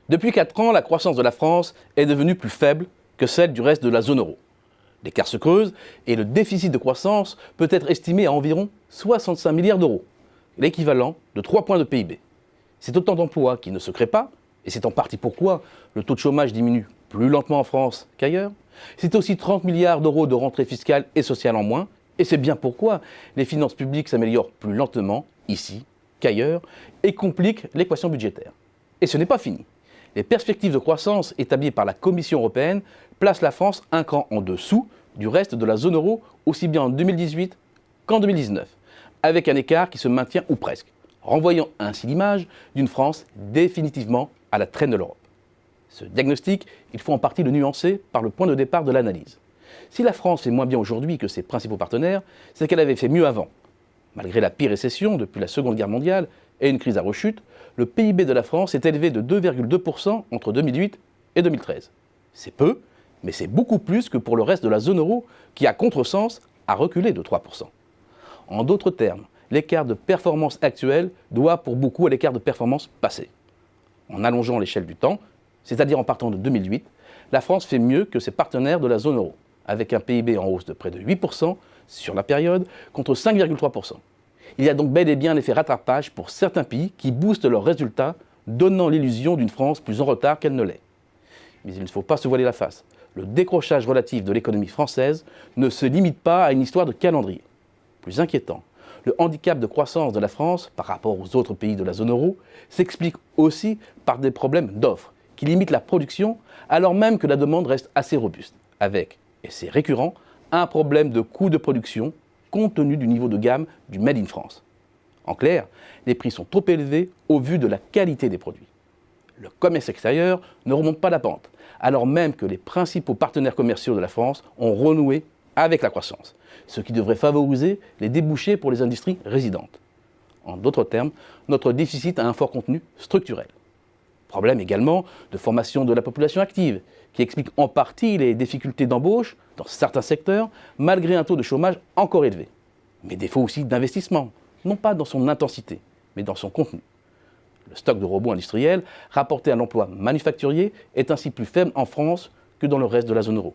Depuis 4 ans, la croissance de la France est devenue plus faible que celle du reste de la zone euro. L'écart se creuse et le déficit de croissance peut être estimé à environ 65 milliards d'euros, l'équivalent de 3 points de PIB. C'est autant d'emplois qui ne se créent pas, et c'est en partie pourquoi le taux de chômage diminue plus lentement en France qu'ailleurs. C'est aussi 30 milliards d'euros de rentrées fiscales et sociales en moins, et c'est bien pourquoi les finances publiques s'améliorent plus lentement ici qu'ailleurs et compliquent l'équation budgétaire. Et ce n'est pas fini. Les perspectives de croissance établies par la Commission européenne placent la France un cran en dessous du reste de la zone euro, aussi bien en 2018 qu'en 2019, avec un écart qui se maintient ou presque, renvoyant ainsi l'image d'une France définitivement à la traîne de l'Europe. Ce diagnostic, il faut en partie le nuancer par le point de départ de l'analyse. Si la France est moins bien aujourd'hui que ses principaux partenaires, c'est qu'elle avait fait mieux avant. Malgré la pire récession depuis la Seconde Guerre mondiale et une crise à rechute, le PIB de la France est élevé de 2,2% entre 2008 et 2013. C'est peu, mais c'est beaucoup plus que pour le reste de la zone euro qui, à contresens, a reculé de 3%. En d'autres termes, l'écart de performance actuel doit pour beaucoup à l'écart de performance passé. En allongeant l'échelle du temps, c'est-à-dire en partant de 2008, la France fait mieux que ses partenaires de la zone euro, avec un PIB en hausse de près de 8% sur la période, contre 5,3%. Il y a donc bel et bien un effet rattrapage pour certains pays qui boostent leurs résultats, donnant l'illusion d'une France plus en retard qu'elle ne l'est. Mais il ne faut pas se voiler la face. Le décrochage relatif de l'économie française ne se limite pas à une histoire de calendrier. Plus inquiétant, le handicap de croissance de la France par rapport aux autres pays de la zone euro s'explique aussi par des problèmes d'offres qui limitent la production alors même que la demande reste assez robuste, avec, et c'est récurrent, un problème de coût de production compte tenu du niveau de gamme du Made in France. En clair, les prix sont trop élevés au vu de la qualité des produits. Le commerce extérieur ne remonte pas la pente, alors même que les principaux partenaires commerciaux de la France ont renoué avec la croissance, ce qui devrait favoriser les débouchés pour les industries résidentes. En d'autres termes, notre déficit a un fort contenu structurel. Problème également de formation de la population active, qui explique en partie les difficultés d'embauche dans certains secteurs, malgré un taux de chômage encore élevé. Mais défaut aussi d'investissement, non pas dans son intensité, mais dans son contenu. Le stock de robots industriels rapporté à l'emploi manufacturier est ainsi plus faible en France que dans le reste de la zone euro.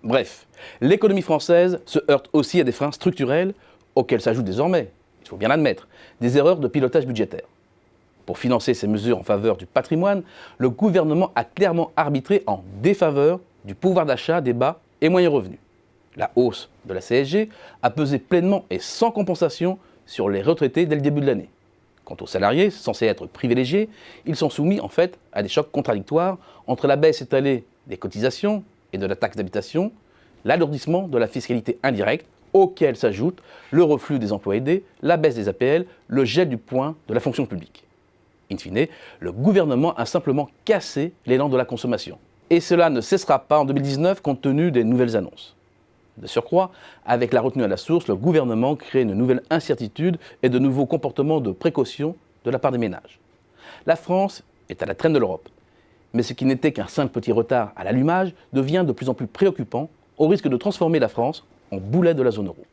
Bref, l'économie française se heurte aussi à des freins structurels auxquels s'ajoutent désormais, il faut bien l'admettre, des erreurs de pilotage budgétaire. Pour financer ces mesures en faveur du patrimoine, le gouvernement a clairement arbitré en défaveur du pouvoir d'achat des bas et moyens revenus. La hausse de la CSG a pesé pleinement et sans compensation sur les retraités dès le début de l'année. Quant aux salariés, censés être privilégiés, ils sont soumis en fait à des chocs contradictoires entre la baisse étalée des cotisations et de la taxe d'habitation, l'alourdissement de la fiscalité indirecte, auquel s'ajoute le reflux des emplois aidés, la baisse des APL, le gel du point de la fonction publique. In fine, le gouvernement a simplement cassé l'élan de la consommation. Et cela ne cessera pas en 2019 compte tenu des nouvelles annonces. De surcroît, avec la retenue à la source, le gouvernement crée une nouvelle incertitude et de nouveaux comportements de précaution de la part des ménages. La France est à la traîne de l'Europe. Mais ce qui n'était qu'un simple petit retard à l'allumage devient de plus en plus préoccupant au risque de transformer la France en boulet de la zone euro.